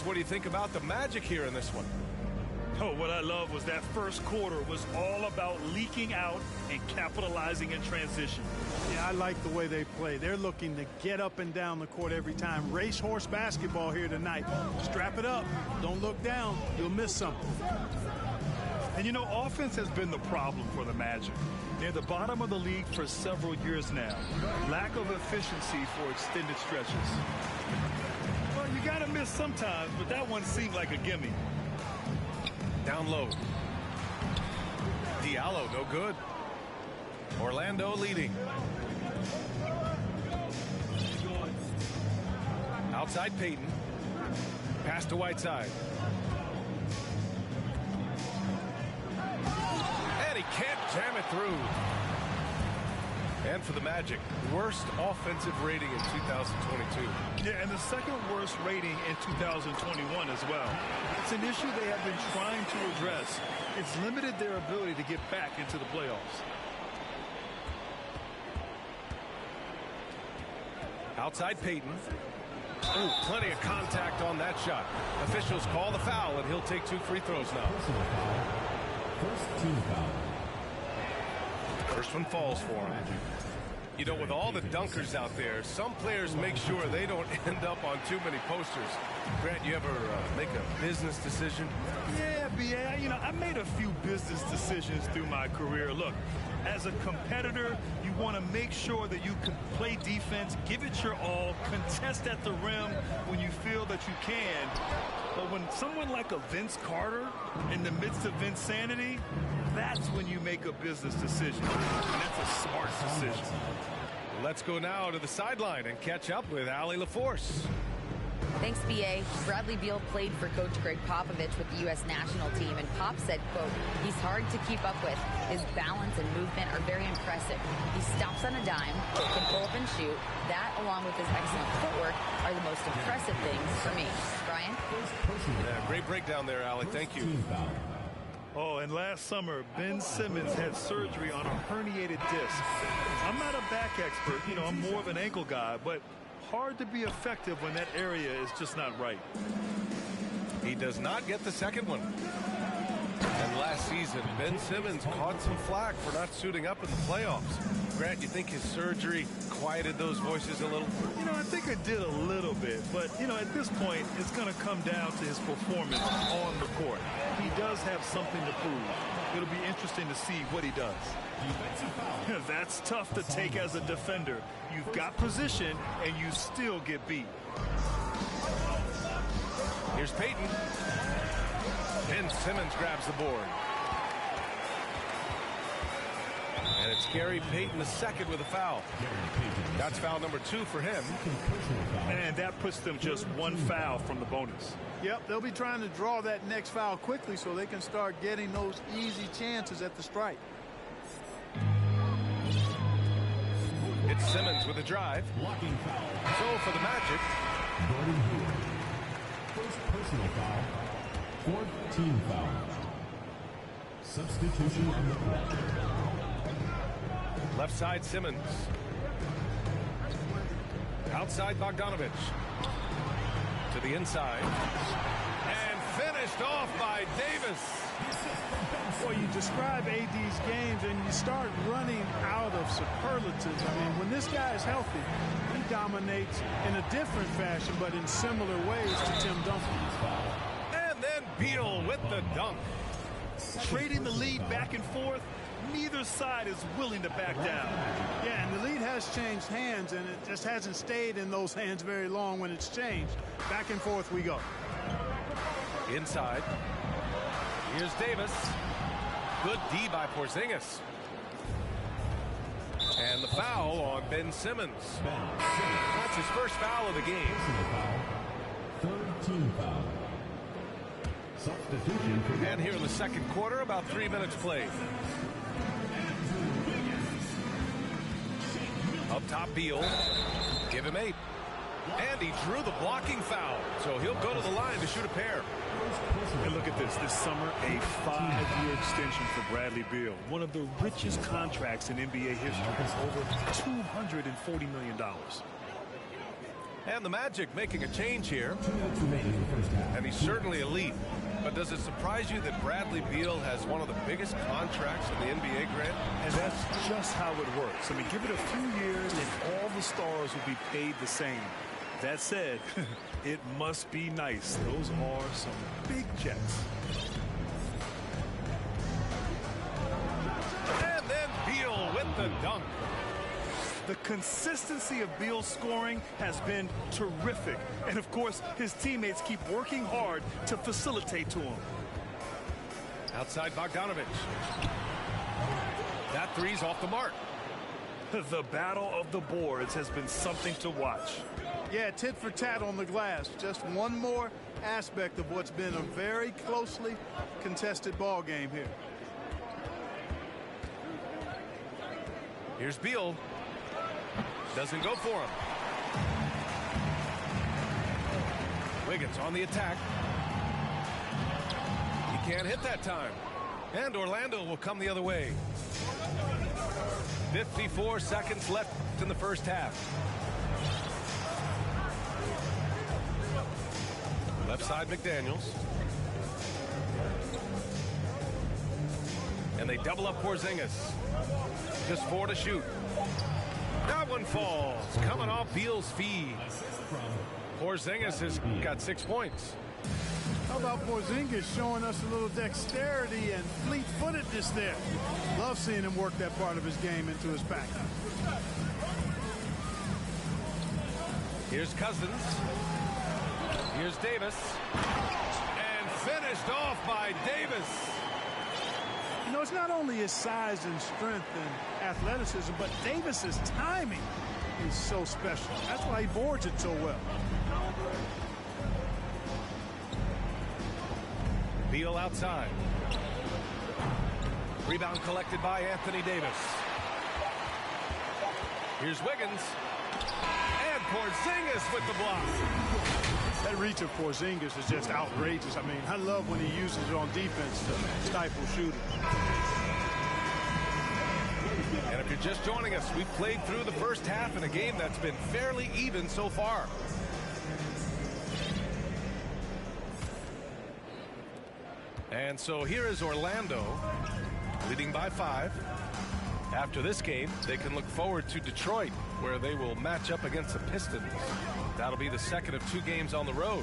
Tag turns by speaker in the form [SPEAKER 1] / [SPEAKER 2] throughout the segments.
[SPEAKER 1] Alex, what do you think about the Magic here in this one?
[SPEAKER 2] Oh, what I love was that first quarter was all about leaking out and capitalizing in transition.
[SPEAKER 3] Yeah, I like the way they play. They're looking to get up and down the court every time. Racehorse basketball here tonight. Strap it up. Don't look down. You'll miss something.
[SPEAKER 2] And, you know, offense has been the problem for the Magic. They're the bottom of the league for several years now. Lack of efficiency for extended stretches. Well, you got to miss sometimes, but that one seemed like a gimme.
[SPEAKER 1] Down low. Diallo, no good. Orlando leading. Outside Payton. Pass to Whiteside. And he can't jam it through. And for the Magic, worst offensive rating in 2022.
[SPEAKER 2] Yeah, and the second worst rating in 2021 as well. It's an issue they have been trying to address. It's limited their ability to get back into the playoffs.
[SPEAKER 1] Outside Payton. Ooh, plenty of contact on that shot. Officials call the foul, and he'll take 2 free throws now.
[SPEAKER 4] First team foul.
[SPEAKER 1] First one falls for him. You know, with all the dunkers out there, some players make sure they don't end up on too many posters. Grant, you ever make a business decision?
[SPEAKER 2] Yeah, B.A., you know, I made a few business decisions through my career. Look, as a competitor, you want to make sure that you can play defense, give it your all, contest at the rim when you feel that you can. But when someone like a Vince Carter, in the midst of insanity, that's when you make a business decision. And that's a smart decision.
[SPEAKER 1] Let's go now to the sideline and catch up with Allie LaForce.
[SPEAKER 5] Thanks, B.A. Bradley Beal played for Coach Greg Popovich with the U.S. national team, and Pop said, quote, he's hard to keep up with. His balance and movement are very impressive. He stops on a dime, can pull up and shoot. That, along with his excellent footwork, are the most impressive things for me. Brian?
[SPEAKER 1] Yeah, great breakdown there, Allie. Thank you.
[SPEAKER 2] Oh, and last summer, Ben Simmons had surgery on a herniated disc. I'm not a back expert, you know, I'm more of an ankle guy, but hard to be effective when that area is just not right.
[SPEAKER 1] He does not get the second one. And last season, Ben Simmons caught some flack for not suiting up in the playoffs. Grant, you think his surgery quieted those voices a little?
[SPEAKER 2] You know, I think it did a little bit, but, you know, at this point, it's going to come down to his performance on the court. He does have something to prove. It'll be interesting to see what he does. That's tough to take as a defender. You've got position, and you still get beat.
[SPEAKER 1] Here's Payton. Ben Simmons grabs the board. And it's Gary Payton the second with a foul. That's foul number 2 for him.
[SPEAKER 2] And that puts them just 1 foul from the bonus.
[SPEAKER 3] Yep, they'll be trying to draw that next foul quickly so they can start getting those easy chances at the strike.
[SPEAKER 1] It's Simmons with a drive. So for the Magic.
[SPEAKER 4] First personal foul. 4th team foul. Substitution on the court.
[SPEAKER 1] Left side Simmons. Outside Bogdanovich. To the inside. And finished off by Davis.
[SPEAKER 3] Well, you describe AD's games and you start running out of superlatives. I mean, when this guy is healthy, he dominates in a different fashion, but in similar ways to Tim Duncan.
[SPEAKER 1] And then Beal with the dunk.
[SPEAKER 2] Trading the lead back and forth, neither side is willing to back down.
[SPEAKER 3] Yeah, and the lead has changed hands, and it just hasn't stayed in those hands very long when it's changed. Back and forth we go.
[SPEAKER 1] Inside. Here's Davis. Good D by Porzingis. And the foul on Ben Simmons. That's his first foul of the game.
[SPEAKER 4] 3rd team foul. Substitution.
[SPEAKER 1] And here in the second quarter, about 3 minutes played. Up top, Beal. Give him 8. And he drew the blocking foul. So he'll go to the line to shoot a pair.
[SPEAKER 2] And look at this. This summer, a 5-year extension for Bradley Beal. One of the richest contracts in NBA history. Over $240 million.
[SPEAKER 1] And the Magic making a change here. He's certainly elite. But does it surprise you that Bradley Beal has one of the biggest contracts in the NBA, Grant?
[SPEAKER 2] And that's just how it works. I mean, give it a few years and all the stars will be paid the same. That said, it must be nice. Those are some big checks.
[SPEAKER 1] And then Beal with the dunk.
[SPEAKER 2] The consistency of Beal's scoring has been terrific. And, of course, his teammates keep working hard to facilitate to him.
[SPEAKER 1] Outside Bogdanović. That three's off the mark.
[SPEAKER 2] The battle of the boards has been something to watch.
[SPEAKER 3] Yeah, tit for tat on the glass. Just one more aspect of what's been a very closely contested ball game here.
[SPEAKER 1] Here's Beal. Doesn't go for him. Wiggins on the attack. He can't hit that time. And Orlando will come the other way. 54 seconds left in the first half. Left side McDaniels. And they double up Porzingis. Just 4 to shoot. That one falls. Coming off Beal's feed. Porzingis has got 6 points.
[SPEAKER 3] How about Porzingis showing us a little dexterity and fleet-footedness there? Love seeing him work that part of his game into his pack.
[SPEAKER 1] Here's Cousins. Here's Davis. And finished off by Davis.
[SPEAKER 3] You know, it's not only his size and strength and athleticism, but Davis's timing is so special. That's why he boards it so well.
[SPEAKER 1] Beal outside. Rebound collected by Anthony Davis. Here's Wiggins. And Porzingis with the block.
[SPEAKER 3] That reach of Porzingis is just outrageous. I mean, I love when he uses it on defense to stifle shooting.
[SPEAKER 1] And if you're just joining us, we've played through the first half in a game that's been fairly even so far. And so here is Orlando leading by 5. After this game, they can look forward to Detroit, where they will match up against the Pistons. That'll be the second of 2 games on the road.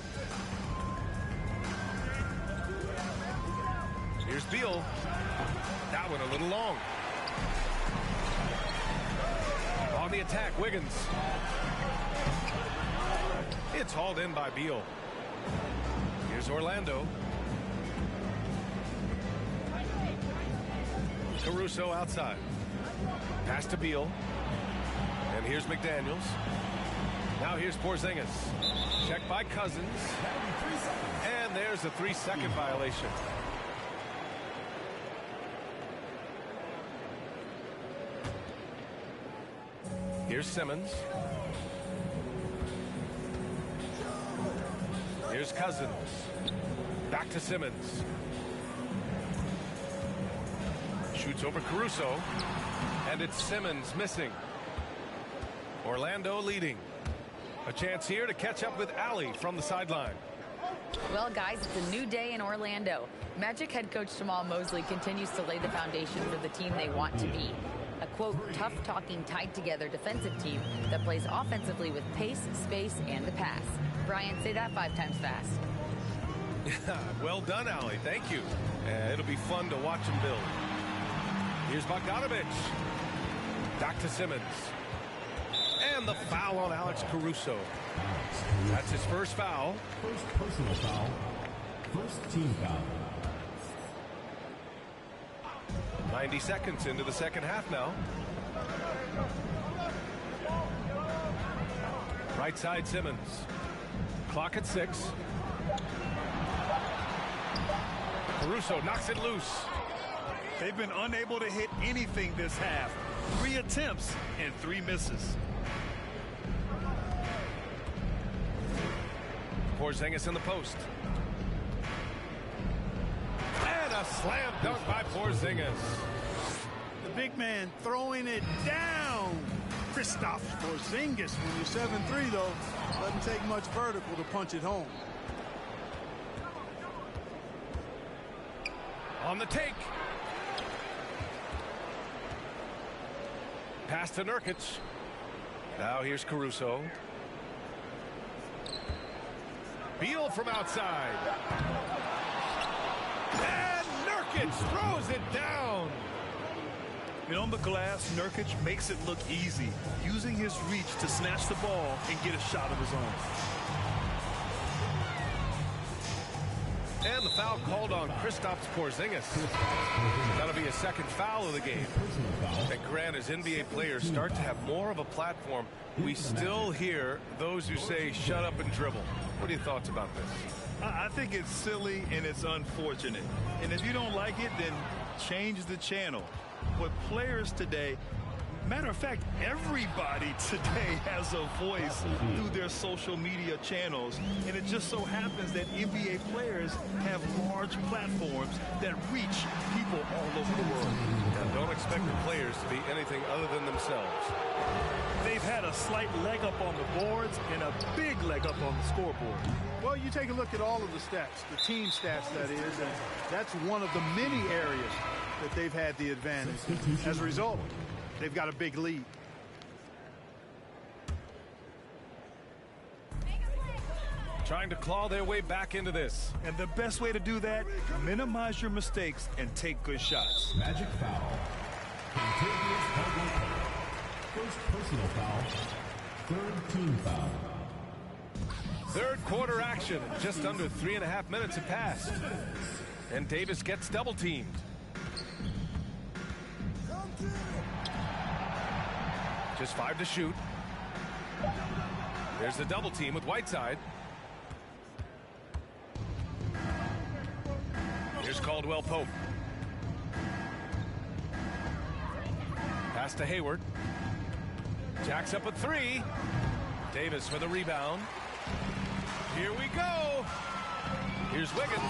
[SPEAKER 1] Here's Beal. That one a little long. On the attack, Wiggins. It's hauled in by Beal. Here's Orlando. Caruso outside. Pass to Beal. And here's McDaniels. Now here's Porzingis. Check by Cousins. And there's a 3-second violation. Here's Simmons. Here's Cousins. Back to Simmons. Shoots over Caruso. And it's Simmons missing. Orlando leading. A chance here to catch up with Allie from the sideline.
[SPEAKER 5] Well, guys, it's a new day in Orlando. Magic head coach Jamal Mosley continues to lay the foundation for the team they want to be. A, quote, tough-talking, tied-together defensive team that plays offensively with pace, space, and the pass. Brian, say that 5 times fast.
[SPEAKER 1] Well done, Allie. Thank you. It'll be fun to watch him build. Here's Bogdanović. Back to Simmons. And the foul on Alex Caruso. That's his first foul.
[SPEAKER 4] First personal foul. First team foul.
[SPEAKER 1] 90 seconds into the second half now. Right side Simmons. Clock at 6. Caruso knocks it loose.
[SPEAKER 2] They've been unable to hit anything this half. 3 attempts and 3 misses.
[SPEAKER 1] Porzingis in the post. And a slam dunk by Porzingis.
[SPEAKER 3] The big man throwing it down. Kristaps Porzingis. When you're 7'3", though, doesn't take much vertical to punch it home.
[SPEAKER 1] On the take. Pass to Nurkic. Now here's Caruso. Beal from outside. And Nurkic throws it down.
[SPEAKER 2] And on the glass, Nurkic makes it look easy, using his reach to snatch the ball and get a shot of his own.
[SPEAKER 1] And the foul called on Kristaps Porzingis. That'll be a second foul of the game. And Grant, as NBA players start to have more of a platform, we still hear those who say shut up and dribble. What are your thoughts about this?
[SPEAKER 2] I think it's silly and it's unfortunate. And if you don't like it, then change the channel. But players today, matter of fact, everybody today has a voice through their social media channels. And it just so happens that NBA players have large platforms that reach people all over the world.
[SPEAKER 1] And don't expect the players to be anything other than themselves.
[SPEAKER 2] They've had a slight leg up on the boards and a big leg up on the scoreboard.
[SPEAKER 3] Well, you take a look at all of the stats, the team stats, that is, and that's one of the many areas that they've had the advantage. As a result, they've got a big lead.
[SPEAKER 1] Trying to claw their way back into this.
[SPEAKER 2] And the best way to do that, minimize your mistakes and take good shots.
[SPEAKER 4] Magic foul. Contagious Caldwell-Pope. First personal foul. Third team foul.
[SPEAKER 1] Third quarter action. Just under 3.5 minutes have passed. And Davis gets double teamed. Just 5 to shoot. There's the double team with Whiteside. Here's Caldwell-Pope. Pass to Hayward. Jacks up a 3. Davis for the rebound. Here we go. Here's Wiggins.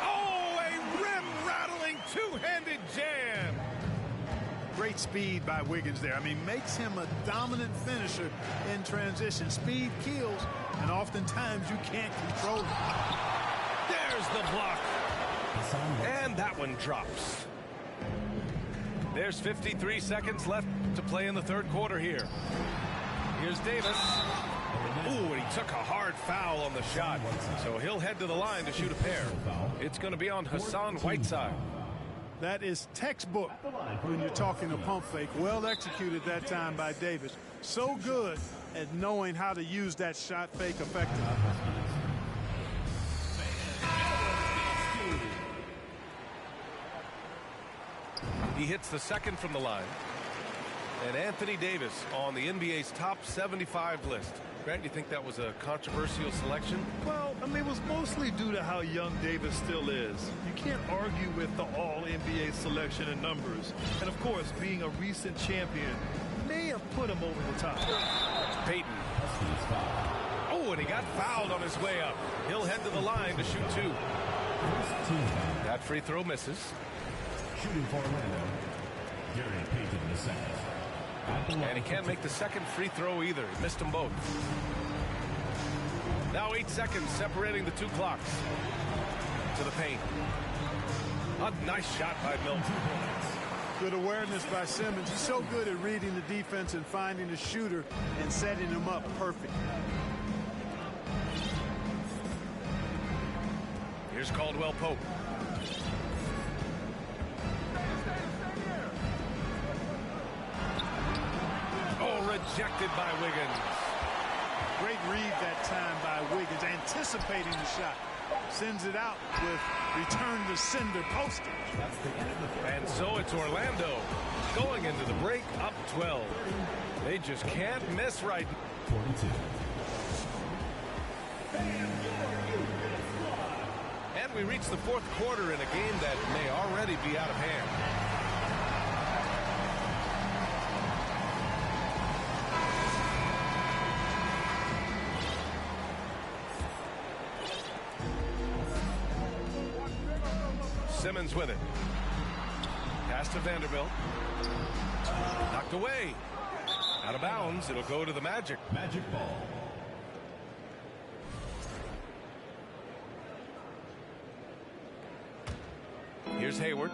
[SPEAKER 1] Oh, a rim-rattling two-handed jam.
[SPEAKER 3] Great speed by Wiggins there. I mean, makes him a dominant finisher in transition. Speed kills, and oftentimes you can't control it.
[SPEAKER 1] There's the block. And that one drops. There's 53 seconds left to play in the third quarter here. Here's Davis. Ooh, and he took a hard foul on the shot. So he'll head to the line to shoot a pair. It's going to be on Hassan Whiteside.
[SPEAKER 3] That is textbook when you're talking a pump fake. Well executed that time by Davis. So good at knowing how to use that shot fake effectively.
[SPEAKER 1] He hits the second from the line. And Anthony Davis on the NBA's top 75 list. Grant, you think that was a controversial selection?
[SPEAKER 2] Well, I mean, it was mostly due to how young Davis still is. You can't argue with the all-NBA selection and numbers. And, of course, being a recent champion may have put him over the top.
[SPEAKER 1] Payton. Oh, and he got fouled on his way up. He'll head to the line to shoot 2. That free throw misses.
[SPEAKER 4] Shooting for Orlando, Gary Payton II.
[SPEAKER 1] And he can't make the second free throw either. He missed them both. Now 8 seconds separating the 2 clocks. To the paint. A nice shot by Milton.
[SPEAKER 3] Good awareness by Simmons. He's so good at reading the defense and finding the shooter and setting him up perfect.
[SPEAKER 1] Here's Caldwell-Pope. Rejected by Wiggins.
[SPEAKER 3] Great read that time by Wiggins, anticipating the shot. Sends it out with return to sender postage.
[SPEAKER 1] And so it's Orlando going into the break up 12. They just can't miss right.
[SPEAKER 4] 42.
[SPEAKER 1] And we reach the fourth quarter in a game that may already be out of hand. Simmons with it. Pass to Vanderbilt. Knocked away. Out of bounds. It'll go to the Magic.
[SPEAKER 4] Magic ball.
[SPEAKER 1] Here's Hayward.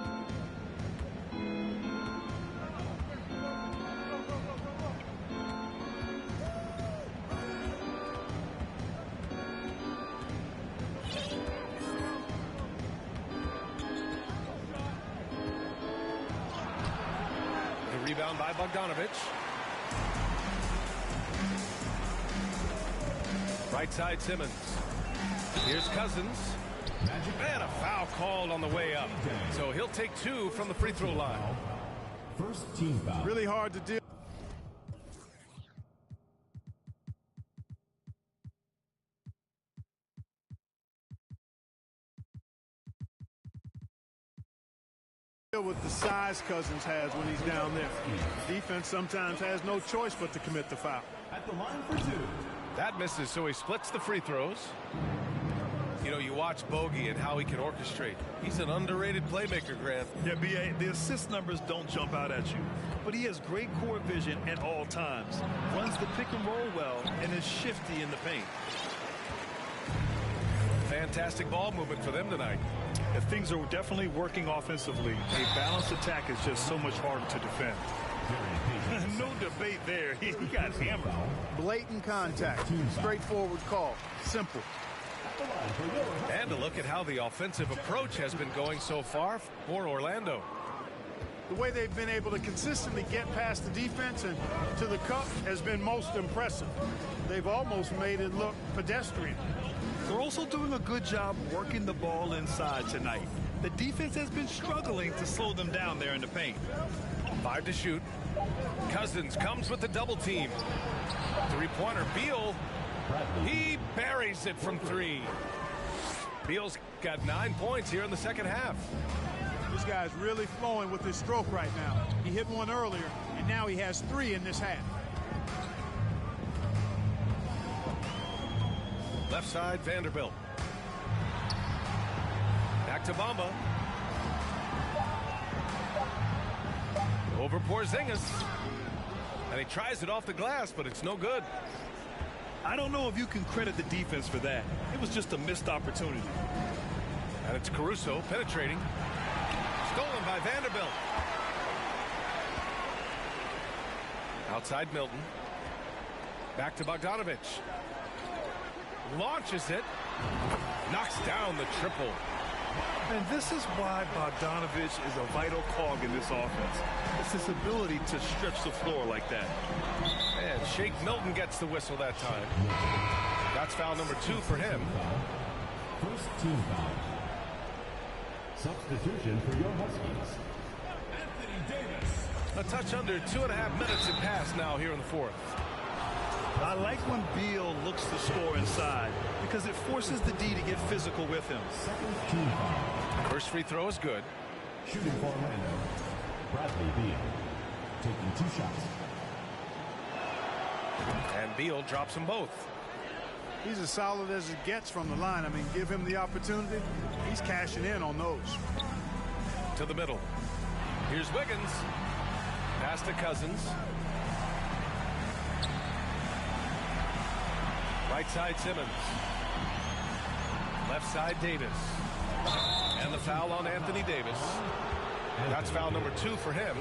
[SPEAKER 1] The rebound by Bogdanovic. Right side Simmons. Here's Cousins. And a foul called on the way up. So he'll take 2 from the free throw line.
[SPEAKER 4] First team foul.
[SPEAKER 3] Really hard to deal with the size Cousins has when he's down there. Defense sometimes has no choice but to commit the foul.
[SPEAKER 4] At the line for 2.
[SPEAKER 1] That misses, so he splits the free throws. You know, you watch Bogey and how he can orchestrate. He's an underrated playmaker, Grant.
[SPEAKER 2] Yeah, B.A., the assist numbers don't jump out at you, but he has great court vision at all times, runs the pick and roll well, and is shifty in the paint.
[SPEAKER 1] Fantastic ball movement for them tonight.
[SPEAKER 2] If things are definitely working offensively, a balanced attack is just so much harder to defend. No debate there. He got hammered.
[SPEAKER 3] Blatant contact. Straightforward call. Simple.
[SPEAKER 1] And a look at how the offensive approach has been going so far for Orlando.
[SPEAKER 3] The way they've been able to consistently get past the defense and to the cup has been most impressive. They've almost made it look pedestrian.
[SPEAKER 2] They're also doing a good job working the ball inside tonight. The defense has been struggling to slow them down there in the paint.
[SPEAKER 1] 5 to shoot. Cousins comes with the double team. Three-pointer. Beal. He buries it from 3. Beal's got 9 points here in the second half.
[SPEAKER 3] This guy's really flowing with his stroke right now. He hit one earlier, and now he has 3 in this half.
[SPEAKER 1] Left side, Vanderbilt. Back to Bamba. Over Porzingis. And he tries it off the glass, but it's no good.
[SPEAKER 2] I don't know if you can credit the defense for that. It was just a missed opportunity.
[SPEAKER 1] And it's Caruso penetrating. Stolen by Vanderbilt. Outside Milton. Back to Bogdanovic. Launches it. Knocks down the triple.
[SPEAKER 2] And this is why Bogdanovic is a vital cog in this offense. It's his ability to stretch the floor like that.
[SPEAKER 1] And Shake Milton gets the whistle that time. That's foul number 2 for him.
[SPEAKER 4] First team foul. Substitution for your Huskies. Anthony Davis.
[SPEAKER 1] A touch under 2.5 minutes have passed now here in the 4th.
[SPEAKER 2] I like when Beal looks to score inside because it forces the D to get physical with him.
[SPEAKER 4] Second team foul.
[SPEAKER 1] First free throw is good.
[SPEAKER 4] Shooting for Orlando. Bradley Beal. Taking 2 shots.
[SPEAKER 1] And Beal drops them both.
[SPEAKER 3] He's as solid as it gets from the line. I mean, give him the opportunity. He's cashing in on those.
[SPEAKER 1] To the middle. Here's Wiggins. Pass to Cousins. Right side Simmons. Left side Davis. And the foul on Anthony Davis. That's foul number 2 for him.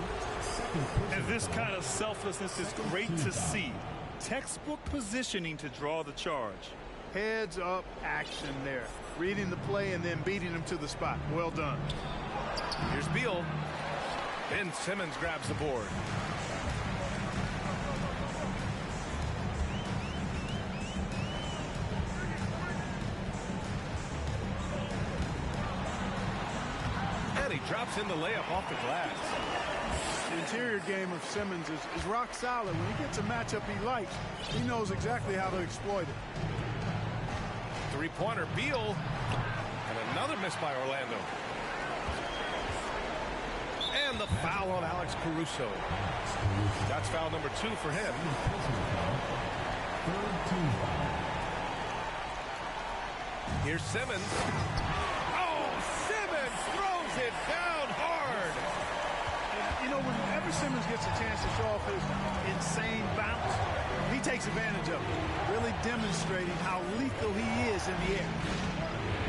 [SPEAKER 2] And this kind of selflessness is great to see. Textbook positioning to draw the charge.
[SPEAKER 3] Heads up action there. Reading the play and then beating him to the spot. Well done.
[SPEAKER 1] Here's Beal. Ben Simmons grabs the board. And he drops in the layup off the glass.
[SPEAKER 3] The interior game of Simmons is rock solid. When he gets a matchup he likes, he knows exactly how to exploit it.
[SPEAKER 1] Three-pointer, Beal. And another miss by Orlando. And the foul on Alex Caruso. That's foul number 2 for him.
[SPEAKER 4] Third team foul.
[SPEAKER 1] Here's Simmons. Oh, Simmons throws it down hard.
[SPEAKER 3] You know, whenever Simmons gets a chance to show off his insane bounce, he takes advantage of it, really demonstrating how lethal he is in the air.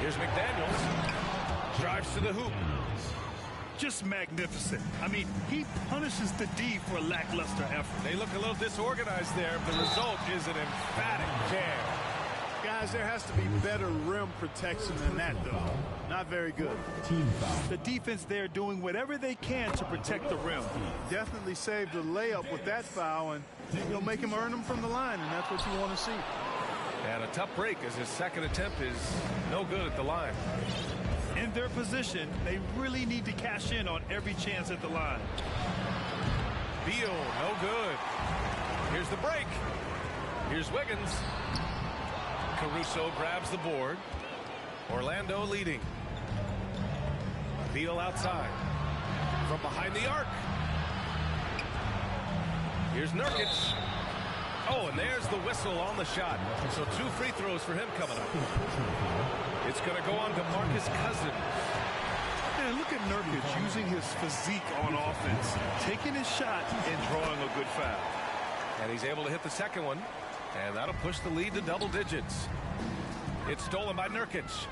[SPEAKER 1] Here's McDaniels. Drives to the hoop.
[SPEAKER 2] just magnificent. I mean, he punishes the D for lackluster effort.
[SPEAKER 1] They look a little disorganized there. The result is an emphatic jam.
[SPEAKER 3] Guys, there has to be better rim protection than that, though. Not very good.
[SPEAKER 4] Team foul.
[SPEAKER 2] The defense there doing whatever they can to protect the rim.
[SPEAKER 3] Definitely saved a layup with that foul, and you'll make him earn them from the line, and that's what you want to see.
[SPEAKER 1] And a tough break as his second attempt is no good at the line.
[SPEAKER 2] In their position, they really need to cash in on every chance at the line.
[SPEAKER 1] Beal, no good. Here's the break. Here's Wiggins. Caruso grabs the board. Orlando leading. Beal outside. From behind the arc. Here's Nurkic. Oh, and there's the whistle on the shot. So 2 free throws for him coming up. It's going to go on to Marcus Cousins.
[SPEAKER 2] Man, look at Nurkic using his physique on offense, taking his shot and drawing a good foul.
[SPEAKER 1] And he's able to hit the second one. And that'll push the lead to double digits. It's stolen by Nurkic.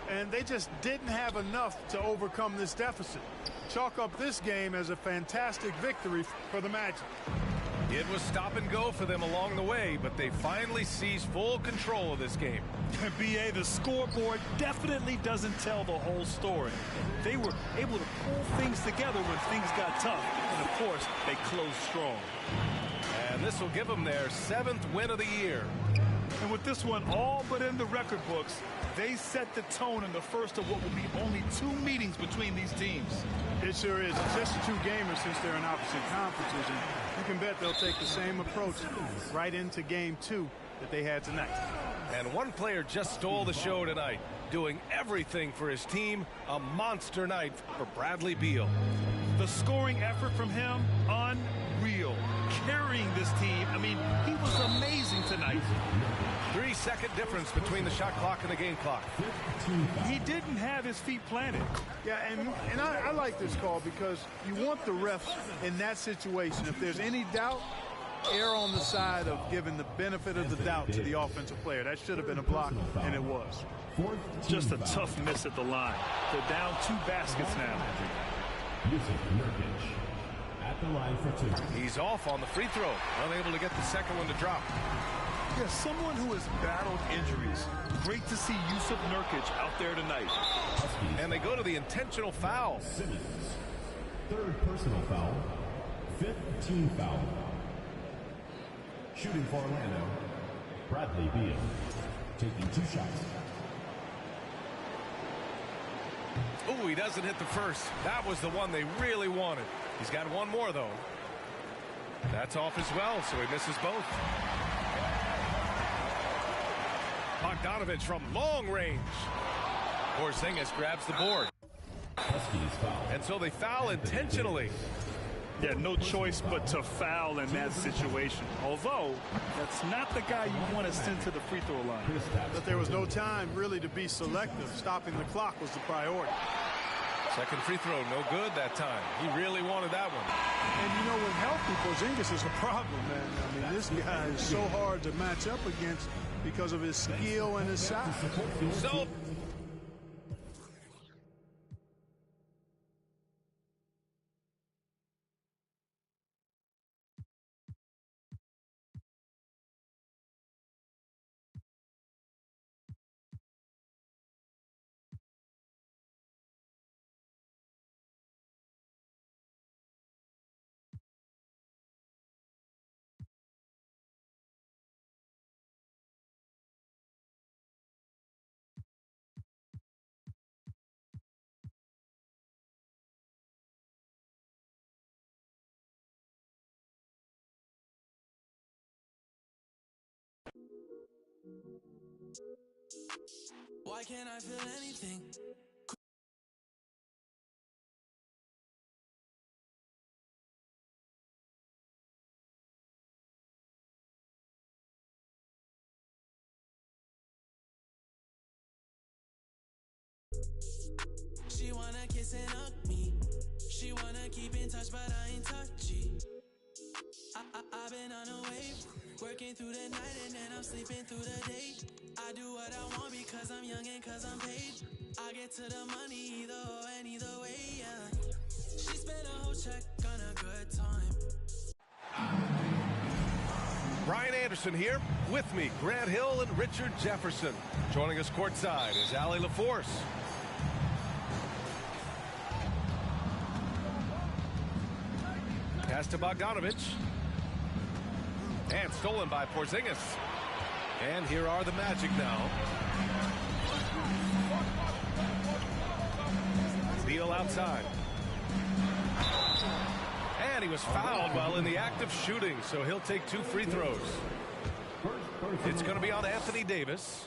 [SPEAKER 3] And they just didn't have enough to overcome this deficit. Chalk up this game as a fantastic victory for the Magic.
[SPEAKER 1] It was stop and go for them along the way, but they finally seized full control of this game.
[SPEAKER 2] BA, the scoreboard definitely doesn't tell the whole story. They were able to pull things together when things got tough, and of course, they closed strong.
[SPEAKER 1] And this will give them their 7th win of the year.
[SPEAKER 2] And with this one all but in the record books, they set the tone in the first of what will be only 2 meetings between these teams.
[SPEAKER 3] It sure is. It's just 2 gamers since they're in opposite conferences, and you can bet they'll take the same approach right into game 2 that they had tonight.
[SPEAKER 1] And one player just stole the show tonight, doing everything for his team. A monster night for Bradley Beal.
[SPEAKER 2] The scoring effort from him, unreal. Carrying this team, I mean, he was amazing tonight.
[SPEAKER 1] 3-second difference between the shot clock and the game clock.
[SPEAKER 2] He didn't have his feet planted.
[SPEAKER 3] Yeah, and I like this call because you want the refs in that situation. If there's any doubt, err on the side of giving the benefit of the doubt to the offensive player. That should have been a block, and it was.
[SPEAKER 2] Just a tough miss at the line. They're down 2 baskets now.
[SPEAKER 4] Nurkic at the line for 2.
[SPEAKER 1] He's off on the free throw, unable to get the second one to drop.
[SPEAKER 2] Yeah, someone who has battled injuries. Great to see Jusuf Nurkic out there tonight.
[SPEAKER 1] And they go to the intentional foul.
[SPEAKER 4] Simmons, 3rd personal foul, 5th team foul. Shooting for Orlando, Bradley Beal, taking 2 shots.
[SPEAKER 1] Oh, he doesn't hit the first. That was the one they really wanted. He's got one more, though. That's off as well, so he misses both. Bogdanovich from long range. Porzingis grabs the board. And so they foul intentionally.
[SPEAKER 2] Yeah, no choice but to foul in that situation. Although, that's not the guy you want to send to the free throw line.
[SPEAKER 3] But there was no time really to be selective. Stopping the clock was the priority.
[SPEAKER 1] Second free throw, no good that time. He really wanted that one.
[SPEAKER 3] And you know, when healthy, Porzingis is a problem, man. I mean, this guy is so hard to match up against because of his skill and his shot.
[SPEAKER 1] So
[SPEAKER 6] why can't I feel anything? She wanna kiss and hug me. She wanna keep in touch, but I ain't touchy. I've been on a wave, working through the night and then I'm sleeping through the day. I do what I want because I'm young and because I'm paid. I get to the money either or and either way, yeah. She spent a whole check on a good time.
[SPEAKER 1] Brian Anderson here. With me, Grant Hill and Richard Jefferson. Joining us courtside is Allie LaForce. Pass to Bogdanovich. And stolen by Porzingis. And here are the Magic now. Beal outside. And he was fouled while in the act of shooting, so he'll take 2 free throws. It's going to be on Anthony Davis.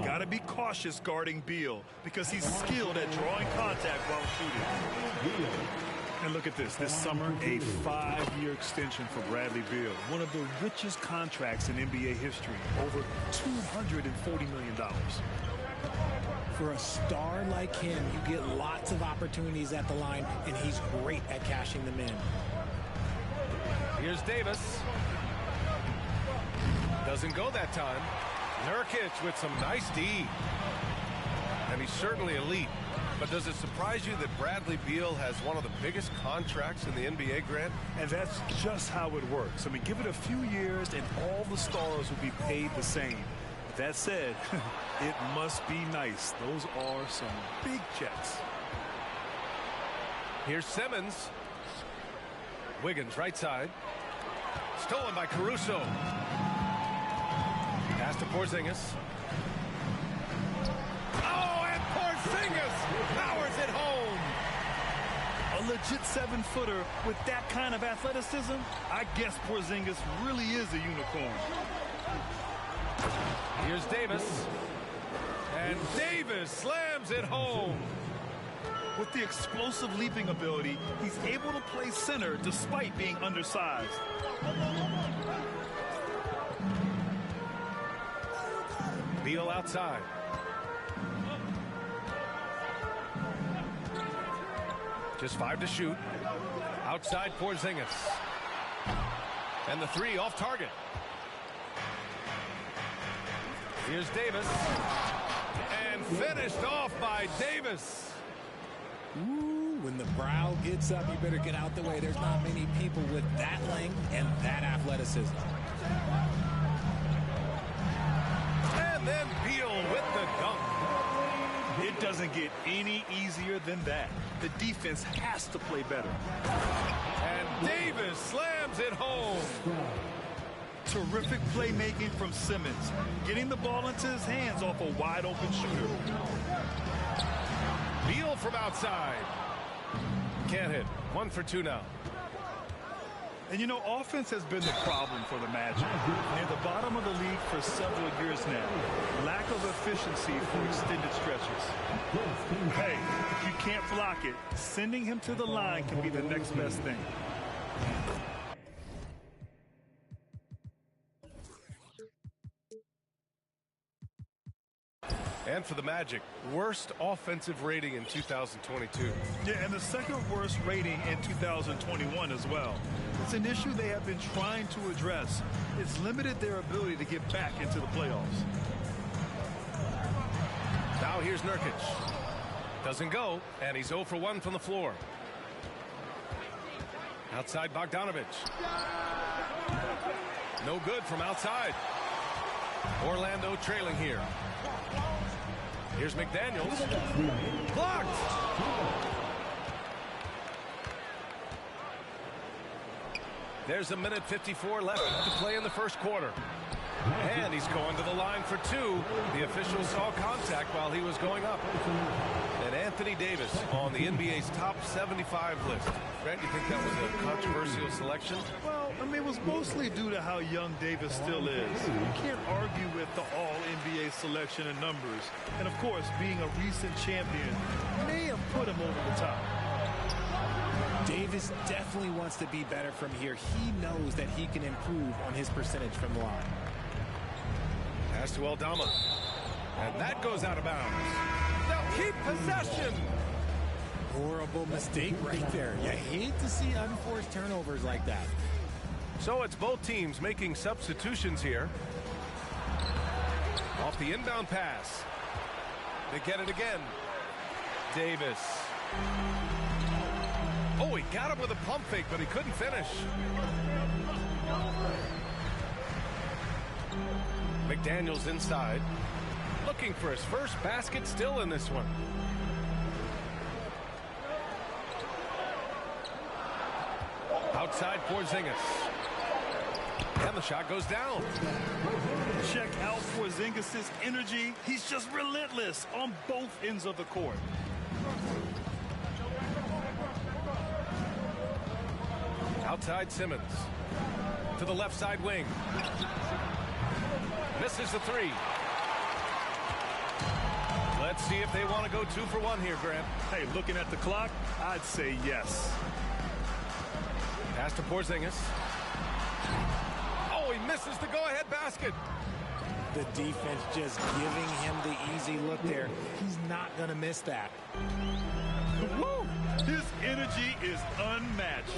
[SPEAKER 2] Got to be cautious guarding Beal because he's skilled at drawing contact while shooting. And look at this. This summer, a 5-year extension for Bradley Beal. One of the richest contracts in NBA history. Over $240 million.
[SPEAKER 7] For a star like him, you get lots of opportunities at the line, and he's great at cashing them in.
[SPEAKER 1] Here's Davis. Doesn't go that time. Nurkic with some nice D. And he's certainly elite. But does it surprise you that Bradley Beal has one of the biggest contracts in the NBA, Grant?
[SPEAKER 2] And that's just how it works. I mean, give it a few years and all the stars will be paid the same. But that said, it must be nice. Those are some big checks.
[SPEAKER 1] Here's Simmons. Wiggins right side. Stolen by Caruso. Pass to Porzingis. Oh, and Porzingis powers it home.
[SPEAKER 2] A legit 7-footer with that kind of athleticism, I guess Porzingis really is a unicorn.
[SPEAKER 1] Here's Davis. And Davis slams it home.
[SPEAKER 2] With the explosive leaping ability, he's able to play center despite being undersized.
[SPEAKER 1] Beal outside. Just 5 to shoot. Outside Porzingis. And the 3 off target. Here's Davis. And finished off by Davis.
[SPEAKER 7] Ooh, when the brow gets up, you better get out the way. There's not many people with that length and that athleticism.
[SPEAKER 1] And then Beal with the dunk.
[SPEAKER 2] It doesn't get any easier than that. The defense has to play better.
[SPEAKER 1] And Davis slams it home.
[SPEAKER 2] Terrific playmaking from Simmons, getting the ball into his hands off a wide open shooter.
[SPEAKER 1] Beal from outside. Can't hit. 1 for 2 now.
[SPEAKER 2] And you know, offense has been the problem for the Magic. Near the bottom of the league for several years now. Lack of efficiency for extended stretches. Hey, if you can't block it, sending him to the line can be the next best thing.
[SPEAKER 1] And for the Magic, worst offensive rating in 2022.
[SPEAKER 2] Yeah, and the second worst rating in 2021 as well. It's an issue they have been trying to address. It's limited their ability to get back into the playoffs.
[SPEAKER 1] Now here's Nurkic. Doesn't go, and he's 0 for 1 from the floor. Outside Bogdanovich. No good from outside. Orlando trailing here. Here's McDaniels. Blocked! There's 1:54 left to play in the first quarter. And he's going to the line for 2. The official saw contact while he was going up. And Anthony Davis on the NBA's top 75 list. Grant, you think that was a controversial selection?
[SPEAKER 2] Well, I mean, it was mostly due to how young Davis still is. You can't argue with the all-NBA selection and numbers. And, of course, being a recent champion may have put him over the top.
[SPEAKER 7] Davis definitely wants to be better from here. He knows that he can improve on his percentage from the line.
[SPEAKER 1] Pass to Aldama. And that goes out of bounds. They'll keep possession.
[SPEAKER 7] Horrible mistake right there. You hate to see unforced turnovers like that.
[SPEAKER 1] So it's both teams making substitutions here. Off the inbound pass. They get it again. Davis. Oh, he got him with a pump fake, but he couldn't finish. McDaniels inside. Looking for his first basket still in this one. Outside Porzingis. And the shot goes down.
[SPEAKER 2] Check out Porzingis' energy. He's just relentless on both ends of the court.
[SPEAKER 1] Outside Simmons. To the left side wing. Misses the three. Let's see if they want to go 2 for 1 here, Grant.
[SPEAKER 2] Hey, looking at the clock, I'd say yes.
[SPEAKER 1] Pass to Porzingis. Oh, he misses the go-ahead basket.
[SPEAKER 7] The defense just giving him the easy look there. He's not going to miss that.
[SPEAKER 2] Woo! His energy is unmatched.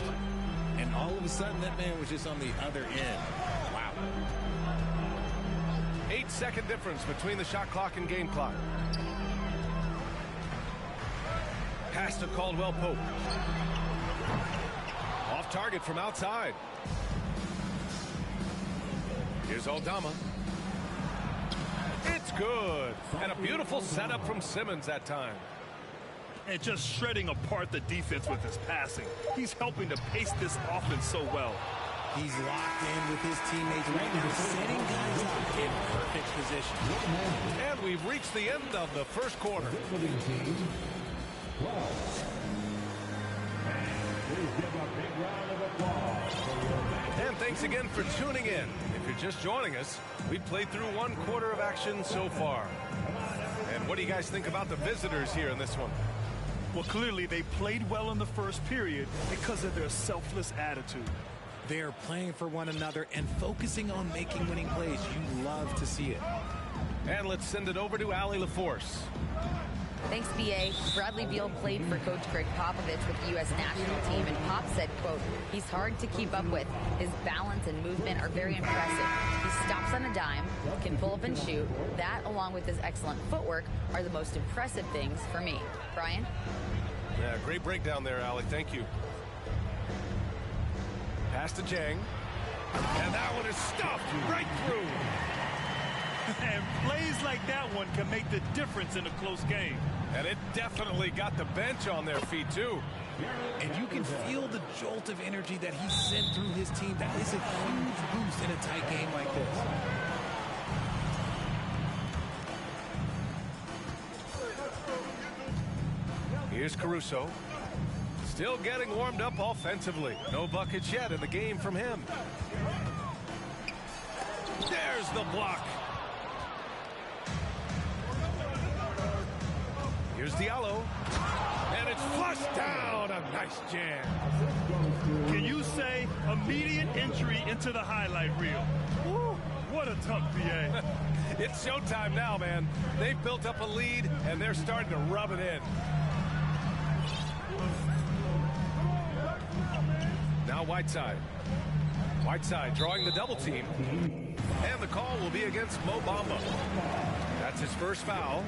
[SPEAKER 8] And all of a sudden, that man was just on the other end. Wow.
[SPEAKER 1] 8-second difference between the shot clock and game clock. Pass to Caldwell Pope. Off target from outside. Here's Aldama. It's good. And a beautiful setup from Simmons that time.
[SPEAKER 2] And just shredding apart the defense with his passing. He's helping to pace this offense so well.
[SPEAKER 7] He's locked in with his teammates right now, setting guys up in perfect position.
[SPEAKER 1] And we've reached the end of the first quarter. And thanks again for tuning in. If you're just joining us, we've played through 1 quarter of action so far. And what do you guys think about the visitors here in this one?
[SPEAKER 2] Well, clearly they played well in the first period because of their selfless attitude.
[SPEAKER 7] They're playing for one another and focusing on making winning plays. You love to see it.
[SPEAKER 1] And let's send it over to Allie LaForce.
[SPEAKER 5] Thanks, B.A. Bradley Beal played for Coach Greg Popovich with the U.S. national team, and Pop said, quote, he's hard to keep up with. His balance and movement are very impressive. He stops on a dime, can pull up and shoot. That, along with his excellent footwork, are the most impressive things for me. Brian?
[SPEAKER 1] Yeah, great breakdown there, Allie. Thank you. Pass to Jang. And that one is stuffed right through.
[SPEAKER 2] And plays like that one can make the difference in a close game.
[SPEAKER 1] And it definitely got the bench on their feet, too.
[SPEAKER 7] And you can feel the jolt of energy that he sent through his team. That is a huge boost in a tight game like this.
[SPEAKER 1] Here's Caruso. Still getting warmed up offensively. No buckets yet in the game from him. There's the block. Here's Diallo. And it's flushed down. A nice jam.
[SPEAKER 2] Can you say immediate entry into the highlight reel? Woo, what a tough BA.
[SPEAKER 1] It's showtime now, man. They've built up a lead, and they're starting to rub it in. Now Whiteside. Whiteside drawing the double team. And the call will be against Mo Bamba. That's his first foul.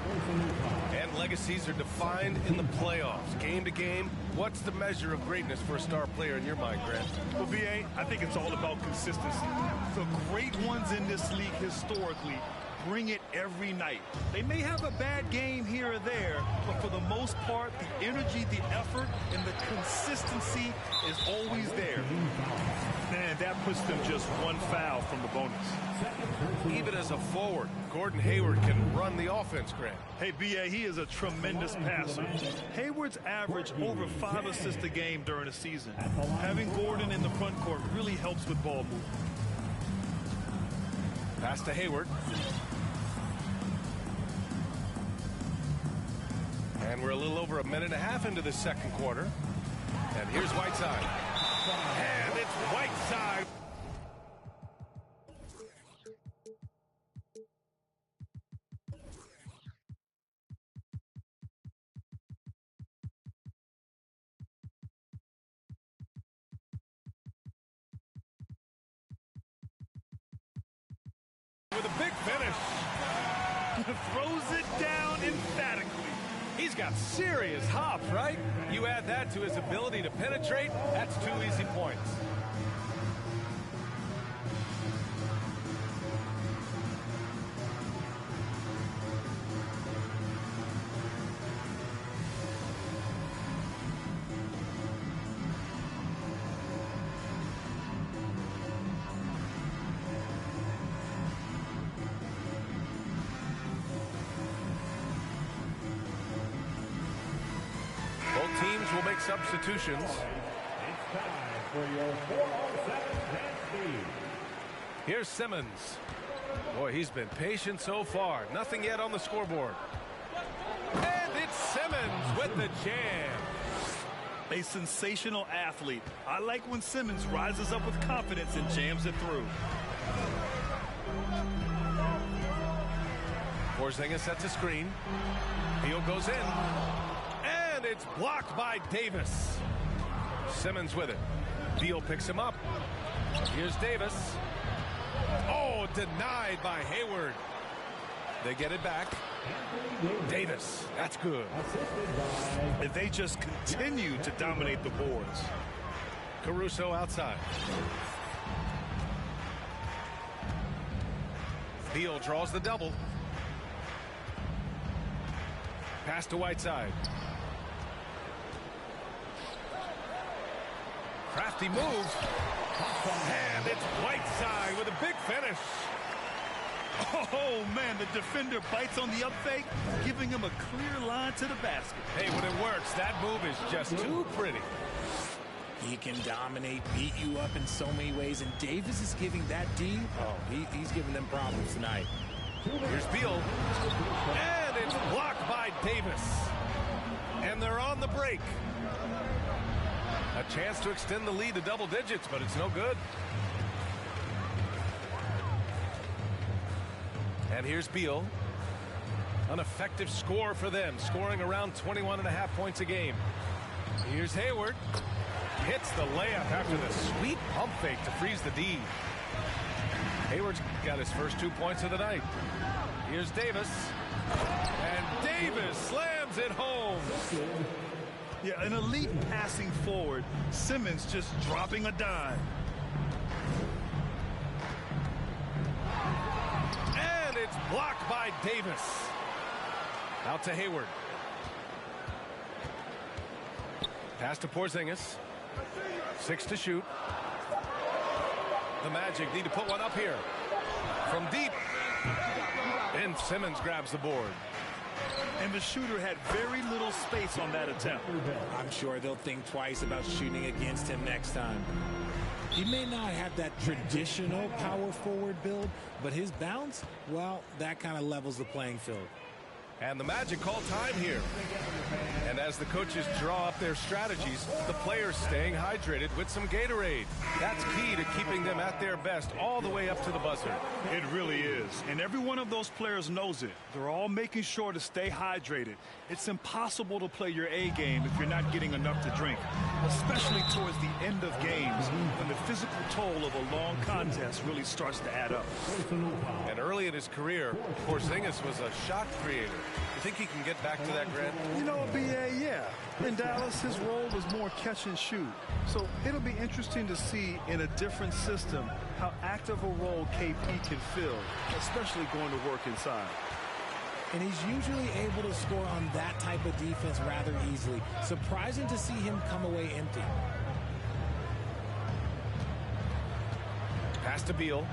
[SPEAKER 1] And legacies are defined in the playoffs. Game to game, what's the measure of greatness for a star player in your mind, Grant?
[SPEAKER 2] Well, BA, I think it's all about consistency. The great ones in this league historically bring it every night. They may have a bad game here or there, but for the most part, the energy, the effort, and the consistency is always there. Man, that puts them just one foul from the bonus.
[SPEAKER 1] Even as a forward, Gordon Hayward can run the offense, Grant.
[SPEAKER 2] Hey, B.A., he is a tremendous passer. Hayward's averaged over 5 assists a game during the season. Having Gordon in the front court really helps with ball movement.
[SPEAKER 1] Pass to Hayward. And we're a little over a minute and a half into the second quarter. And here's Whiteside. And it's Whiteside.
[SPEAKER 2] Throws it down emphatically.
[SPEAKER 1] He's got serious hops, right? You add that to his ability to penetrate, that's 2 easy points. Both teams will make substitutions.
[SPEAKER 4] It's time for your 4-on-7 dance feed.
[SPEAKER 1] Here's Simmons. Boy, he's been patient so far. Nothing yet on the scoreboard. And it's Simmons with the jam.
[SPEAKER 2] A sensational athlete. I like when Simmons rises up with confidence and jams it through.
[SPEAKER 1] Porzingis sets a screen. Beal goes in. And it's blocked by Davis. Simmons with it. Beal picks him up. Here's Davis. Oh, denied by Hayward. They get it back. Davis, that's good.
[SPEAKER 2] And they just continue to dominate the boards.
[SPEAKER 1] Caruso outside. Beal draws the double. Pass to Whiteside. Crafty move. And it's Whiteside with a big finish.
[SPEAKER 2] Oh, man, the defender bites on the up fake, giving him a clear line to the basket.
[SPEAKER 1] Hey, when it works, that move is just too pretty.
[SPEAKER 7] He can dominate, beat you up in so many ways, and Davis is giving that D. Oh, he's giving them problems tonight.
[SPEAKER 1] Here's Beal. And it's blocked by Davis. And they're on the break. A chance to extend the lead to double digits, but it's no good. And here's Beal. An effective score for them, scoring around 21.5 points a game. Here's Hayward. Hits the layup after the sweet pump fake to freeze the D. Hayward's got his first 2 points of the night. Here's Davis. And Davis slams it home.
[SPEAKER 2] Yeah, an elite passing forward. Simmons just dropping a dime.
[SPEAKER 1] And it's blocked by Davis. Out to Hayward. Pass to Porzingis. 6 to shoot. The Magic need to put one up here. From deep. And Simmons grabs the board.
[SPEAKER 2] And the shooter had very little space on that attempt.
[SPEAKER 7] I'm sure they'll think twice about shooting against him next time. He may not have that traditional power forward build, but his bounce, well, that kind of levels the playing field.
[SPEAKER 1] And the Magic call time here. And as the coaches draw up their strategies, the players staying hydrated with some Gatorade. That's key to keeping them at their best all the way up to the buzzer.
[SPEAKER 2] It really is. And every one of those players knows it. They're all making sure to stay hydrated. It's impossible to play your A game if you're not getting enough to drink, especially towards the end of games when the physical toll of a long contest really starts to add up.
[SPEAKER 1] And early in his career, Porzingis was a shot creator. You think he can get back to that, Grant?
[SPEAKER 2] You know, BA, yeah. In Dallas, his role was more catch and shoot. So it'll be interesting to see in a different system how active a role KP can fill, especially going to work inside.
[SPEAKER 7] And he's usually able to score on that type of defense rather easily. Surprising to see him come away empty.
[SPEAKER 1] Pass to Beal.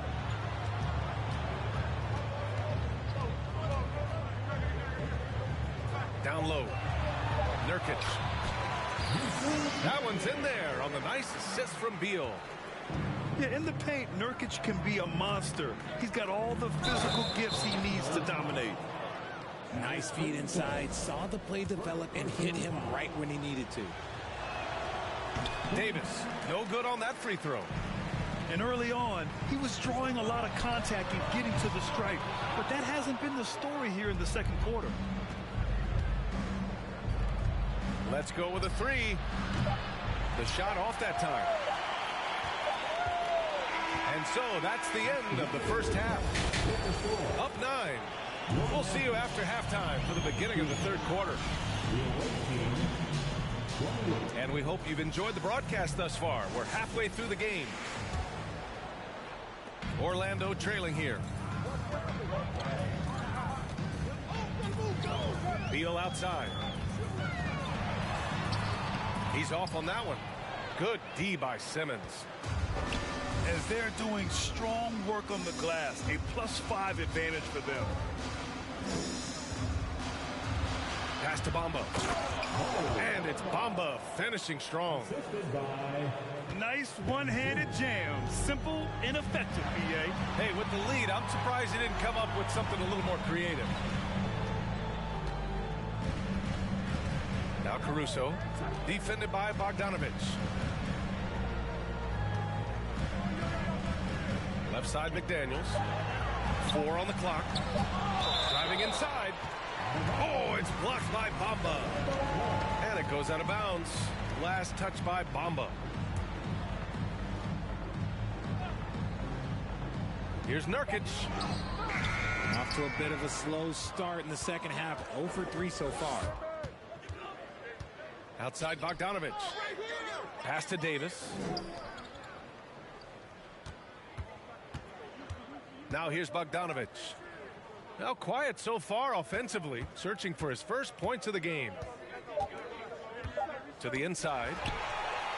[SPEAKER 1] Down low. Nurkic. That one's in there on the nice assist from Beal.
[SPEAKER 2] Yeah, in the paint, Nurkic can be a monster. He's got all the physical gifts he needs to dominate.
[SPEAKER 7] Nice feed inside, saw the play develop and hit him right when he needed to.
[SPEAKER 1] Davis, no good on that free throw.
[SPEAKER 2] And early on, he was drawing a lot of contact and getting to the stripe. But that hasn't been the story here in the second quarter.
[SPEAKER 1] Let's go with a three. The shot off that time. And so that's the end of the first half. Up 9. We'll see you after halftime for the beginning of the third quarter. And we hope you've enjoyed the broadcast thus far. We're halfway through the game. Orlando trailing here. Beal outside. He's off on that one. Good D by Simmons.
[SPEAKER 2] As they're doing strong work on the glass, a +5 advantage for them.
[SPEAKER 1] Pass to Bamba. And it's Bamba finishing strong.
[SPEAKER 2] Nice one-handed jam. Simple and effective, BA.
[SPEAKER 1] Hey, with the lead, I'm surprised he didn't come up with something a little more creative. Now Caruso, defended by Bogdanovic. Left side, McDaniels. 4 on the clock. Driving inside. Oh, it's blocked by Bamba. And it goes out of bounds. Last touch by Bamba. Here's Nurkic.
[SPEAKER 7] Off to a bit of a slow start in the second half. 0 for 3 so far.
[SPEAKER 1] Outside Bogdanovic. Pass to Davis. Now here's Bogdanovic. Now quiet so far offensively, searching for his first points of the game. To the inside.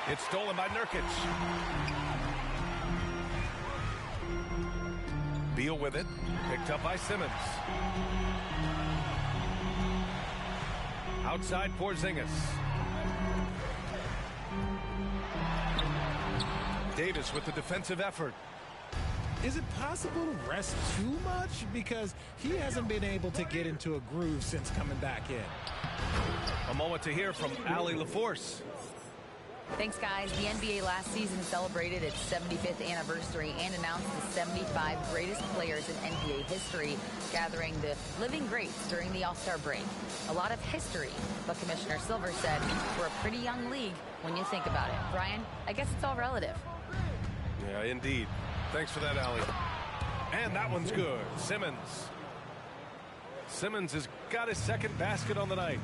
[SPEAKER 1] It's stolen by Nurkic. Beal with it. Picked up by Simmons. Outside Porzingis. Davis with the defensive effort.
[SPEAKER 7] Is it possible to rest too much? Because he hasn't been able to get into a groove since coming back in.
[SPEAKER 1] A moment to hear from Allie LaForce.
[SPEAKER 5] Thanks, guys. The NBA last season celebrated its 75th anniversary and announced the 75 greatest players in NBA history, gathering the living greats during the All-Star break. A lot of history, but Commissioner Silver said we're a pretty young league when you think about it. Brian, I guess it's all relative.
[SPEAKER 1] Yeah, indeed. Thanks for that, Allie. And that one's good. Simmons. Simmons has got his second basket on the night.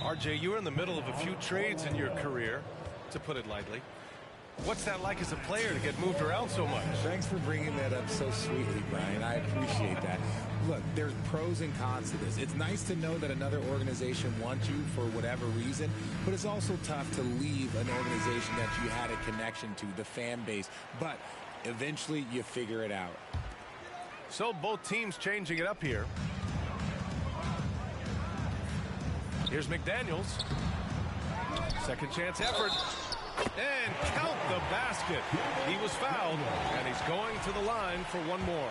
[SPEAKER 1] RJ, you were in the middle of a few trades in your career, to put it lightly. What's that like as a player to get moved around so much?
[SPEAKER 7] Thanks for bringing that up so sweetly, Brian. I appreciate that. Look, there's pros and cons to this. It's nice to know that another organization wants you for whatever reason, but it's also tough to leave an organization that you had a connection to, the fan base. But eventually you figure it out.
[SPEAKER 1] So both teams changing it up here. Here's McDaniels. Second chance effort. And count the basket. He was fouled, and he's going to the line for one more.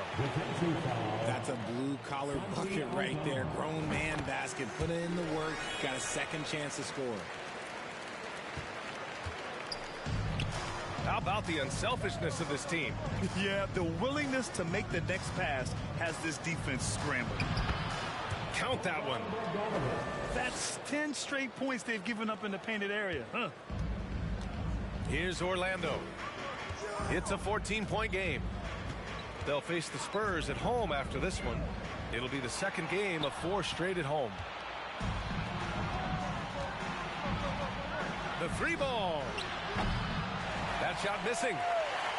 [SPEAKER 7] That's a blue-collar bucket right there. Grown man basket. Put in the work. Got a second chance to score.
[SPEAKER 1] How about the unselfishness of this team?
[SPEAKER 2] Yeah, the willingness to make the next pass has this defense scrambling.
[SPEAKER 1] Count that one.
[SPEAKER 2] That's 10 straight points they've given up in the painted area. Huh?
[SPEAKER 1] Here's Orlando. It's a 14-point game. They'll face the Spurs at home after this one. It'll be the second game of 4 straight at home. The 3-ball. That shot missing.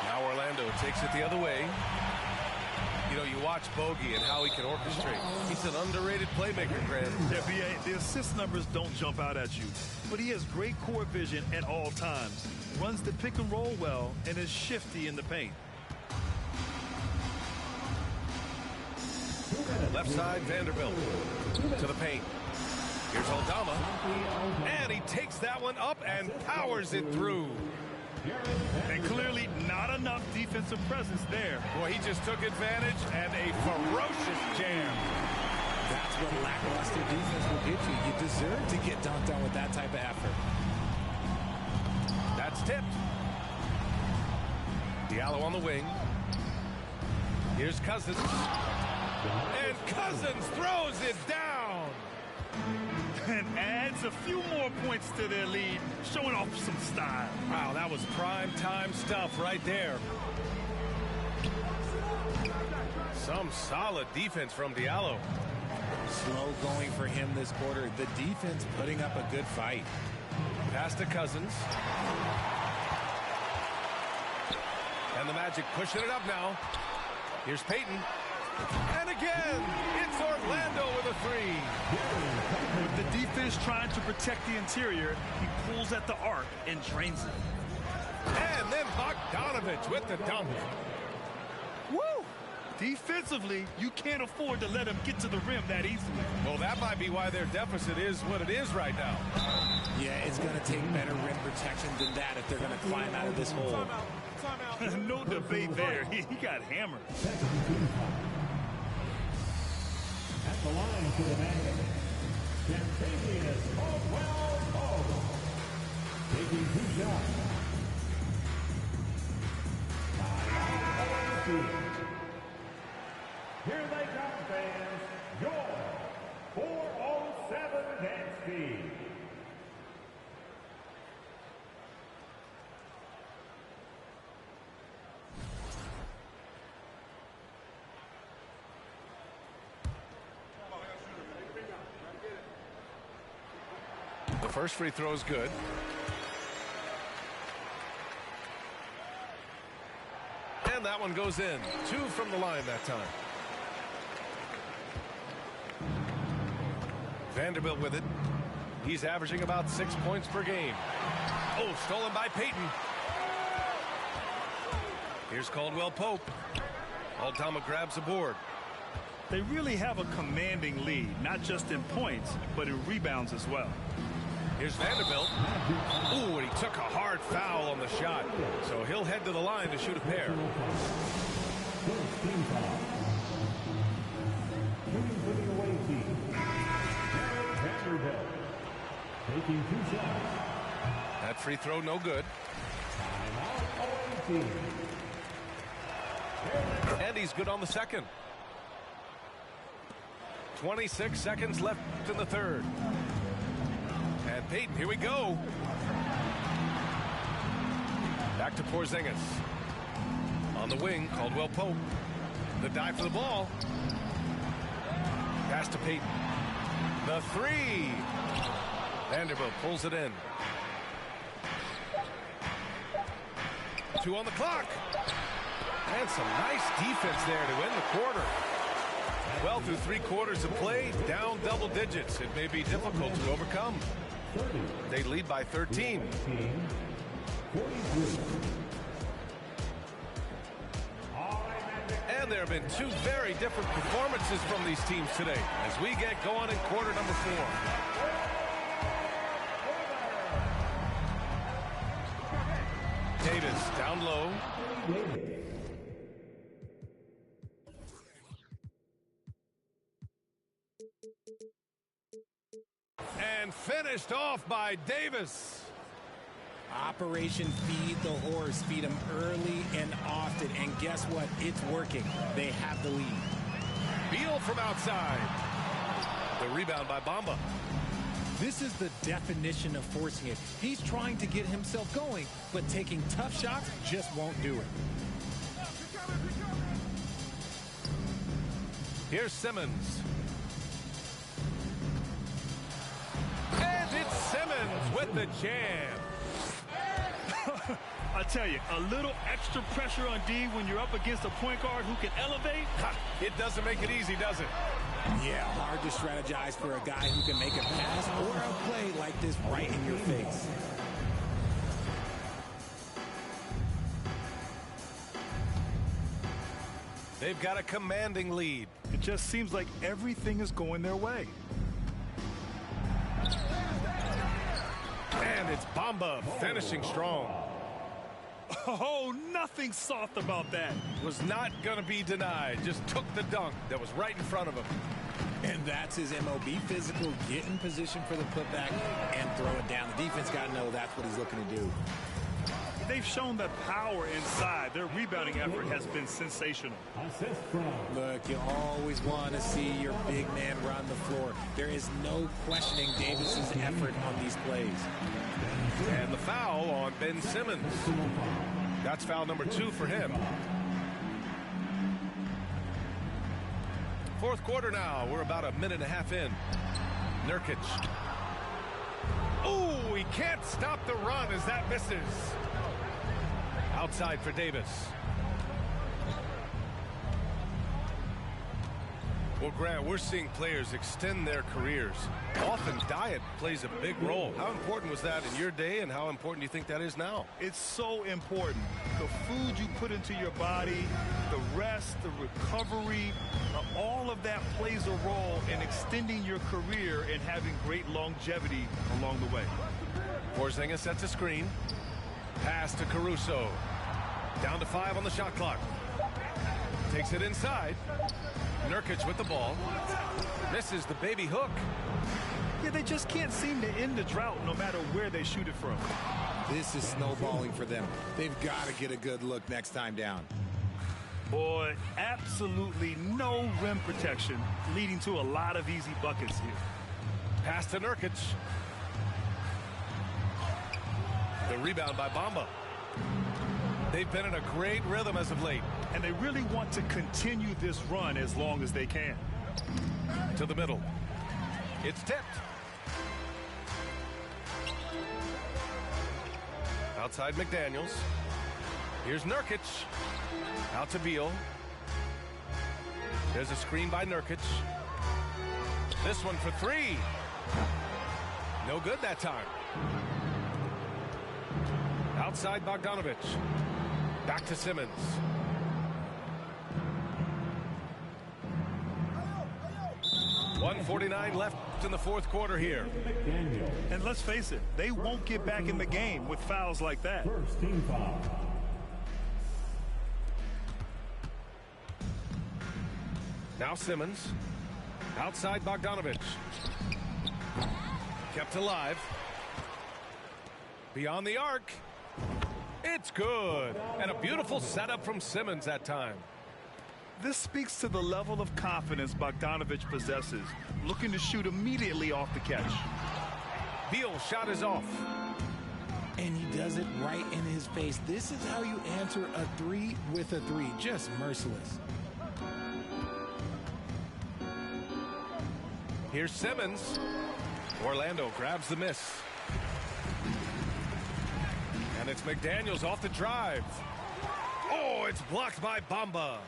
[SPEAKER 1] Now Orlando takes it the other way. You know, you watch Bogey and how he can orchestrate. He's an underrated playmaker, Grant.
[SPEAKER 2] Yeah, BA, the assist numbers don't jump out at you, but he has great court vision at all times. Runs the pick and roll well and is shifty in the paint.
[SPEAKER 1] Left side, Vanderbilt to the paint. Here's Aldama, and he takes that one up and powers it through.
[SPEAKER 2] And clearly not enough defensive presence there.
[SPEAKER 1] Boy, he just took advantage and a ferocious jam.
[SPEAKER 7] That's what lackluster defense will get you. You deserve to get dunked on with that type of effort.
[SPEAKER 1] That's tipped. Diallo on the wing. Here's Cousins. And Cousins throws it down.
[SPEAKER 2] And adds a few more points to their lead, showing off some style.
[SPEAKER 1] Wow, that was prime time stuff right there. Some solid defense from Diallo.
[SPEAKER 7] Slow going for him this quarter. The defense putting up a good fight.
[SPEAKER 1] Pass to Cousins. And the Magic pushing it up now. Here's Payton. And again, it's Orlando with a three.
[SPEAKER 2] With the defense trying to protect the interior, he pulls at the arc and drains it.
[SPEAKER 1] And then Bogdanovich with the dunk.
[SPEAKER 2] Woo! Defensively, you can't afford to let him get to the rim that easily.
[SPEAKER 1] Well, that might be why their deficit is what it is right now.
[SPEAKER 7] Yeah, it's going to take better rim protection than that if they're going to climb out of this hole.
[SPEAKER 2] No debate there. He got hammered.
[SPEAKER 4] At the line for the Magic, Kentavious Caldwell-Pope. Taking 2 shots. Here they come, fans. Your 407 dance speed.
[SPEAKER 1] The first free throw is good. And that one goes in. 2 from the line that time. Vanderbilt with it. He's averaging about 6 points per game. Oh, stolen by Payton. Here's Caldwell-Pope. Aldama grabs the board.
[SPEAKER 2] They really have a commanding lead, not just in points, but in rebounds as well.
[SPEAKER 1] Here's Vanderbilt. Ooh, and he took a hard foul on the shot. So he'll head to the line to shoot a pair.
[SPEAKER 4] Taking 2 shots.
[SPEAKER 1] That free throw no good. And he's good on the second. 26 seconds left in the third. And Payton, here we go. Back to Porzingis. On the wing, Caldwell-Pope. The dive for the ball. Pass to Payton. The three. Vanderbilt pulls it in. 2 on the clock. And some nice defense there to end the quarter. Well, through 3 quarters of play, down double digits. It may be difficult to overcome. They lead by 13. And there have been 2 very different performances from these teams today as we get going in quarter number 4. Davis down low. And finished off by Davis.
[SPEAKER 7] Operation Feed the Horse. Feed them early and often. And guess what? It's working. They have the lead.
[SPEAKER 1] Beal from outside. The rebound by Bamba.
[SPEAKER 7] This is the definition of forcing it. He's trying to get himself going, but taking tough shots just won't do it.
[SPEAKER 1] Here's Simmons. And it's Simmons with the jam.
[SPEAKER 2] I tell you, a little extra pressure on D when you're up against a point guard who can elevate.
[SPEAKER 1] It doesn't make it easy, does it?
[SPEAKER 7] Yeah, hard to strategize for a guy who can make a pass or a play like this right in your face.
[SPEAKER 1] They've got a commanding lead.
[SPEAKER 2] It just seems like everything is going their way.
[SPEAKER 1] And it's Bamba finishing strong.
[SPEAKER 2] Oh, nothing soft about that.
[SPEAKER 1] Was not going to be denied. Just took the dunk that was right in front of him.
[SPEAKER 7] And that's his MOB, physical, get in position for the putback and throw it down. The defense got to know that's what he's looking to do.
[SPEAKER 2] They've shown that power inside. Their rebounding effort has been sensational.
[SPEAKER 7] Look, you always want to see your big man run the floor. There is no questioning Davis's effort on these plays.
[SPEAKER 1] And the foul on Ben Simmons. That's foul number 2 for him. Fourth quarter now. We're about a minute and a half in. Nurkic. Oh, he can't stop the run as that misses. Outside for Davis. Well, Grant, we're seeing players extend their careers. Often diet plays a big role. How important was that in your day, and how important do you think that is now?
[SPEAKER 2] It's so important. The food you put into your body, the rest, the recovery, all of that plays a role in extending your career and having great longevity along the way.
[SPEAKER 1] Porzingis sets a screen. Pass to Caruso. Down to 5 on the shot clock. Takes it inside. Nurkic with the ball. Misses the baby hook.
[SPEAKER 2] Yeah, they just can't seem to end the drought no matter where they shoot it from.
[SPEAKER 8] This is snowballing for them. They've got to get a good look next time down.
[SPEAKER 2] Boy, absolutely no rim protection, leading to a lot of easy buckets here.
[SPEAKER 1] Pass to Nurkic. The rebound by Bamba. They've been in a great rhythm as of late.
[SPEAKER 2] And they really want to continue this run as long as they can.
[SPEAKER 1] To the middle. It's tipped. Outside McDaniels. Here's Nurkic. Out to Beal. There's a screen by Nurkic. This one for 3. No good that time. Outside Bogdanovic. Back to Simmons. .149 left in the fourth quarter here.
[SPEAKER 2] And let's face it, they won't get back in the game with fouls like that.
[SPEAKER 4] First team foul.
[SPEAKER 1] Now Simmons. Outside Bogdanovic. Kept alive. Beyond the arc. It's good. And a beautiful setup from Simmons that time.
[SPEAKER 2] This speaks to the level of confidence Bogdanovic possesses, looking to shoot immediately off the catch.
[SPEAKER 1] Beal shot is off.
[SPEAKER 7] And he does it right in his face. This is how you answer a 3 with a 3. Just merciless.
[SPEAKER 1] Here's Simmons. Orlando grabs the miss. And it's McDaniels off the drive. Oh, it's blocked by Bamba.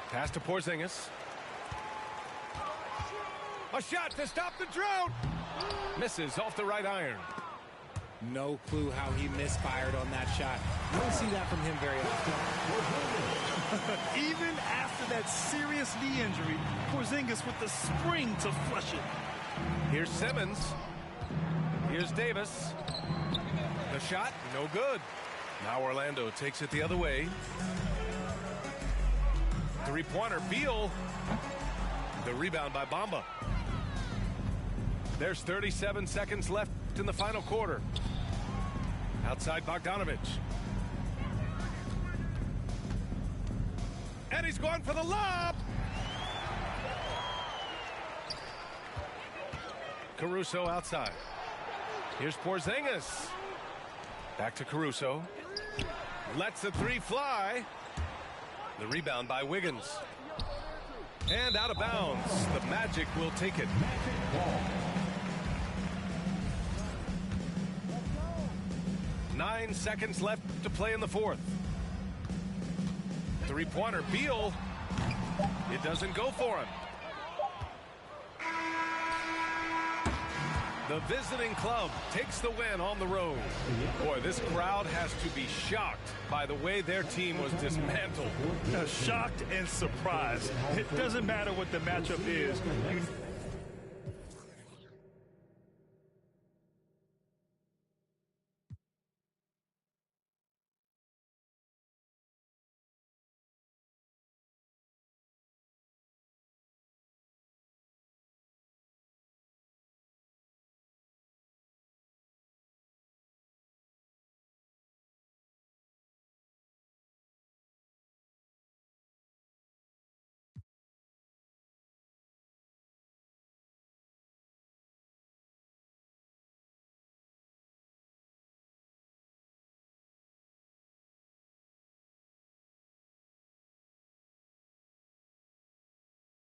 [SPEAKER 1] Pass to Porzingis. A shot to stop the drought. Misses off the right iron.
[SPEAKER 7] No clue how he misfired on that shot. You don't see that from him very often.
[SPEAKER 2] Even after that serious knee injury, Porzingis with the spring to flush it.
[SPEAKER 1] Here's Simmons. Here's Davis. The shot, no good. Now Orlando takes it the other way. Three-pointer, Beal. The rebound by Bamba. There's 37 seconds left in the final quarter. Outside Bogdanovic. And he's going for the lob. Caruso outside. Here's Porzingis. Back to Caruso. Lets the 3 fly. The rebound by Wiggins. And out of bounds. The Magic will take it. 9 seconds left to play in the fourth. Three-pointer, Beal. It doesn't go for him. The visiting club takes the win on the road. Boy, this crowd has to be shocked by the way their team was dismantled.
[SPEAKER 2] Shocked and surprised. It doesn't matter what the matchup is.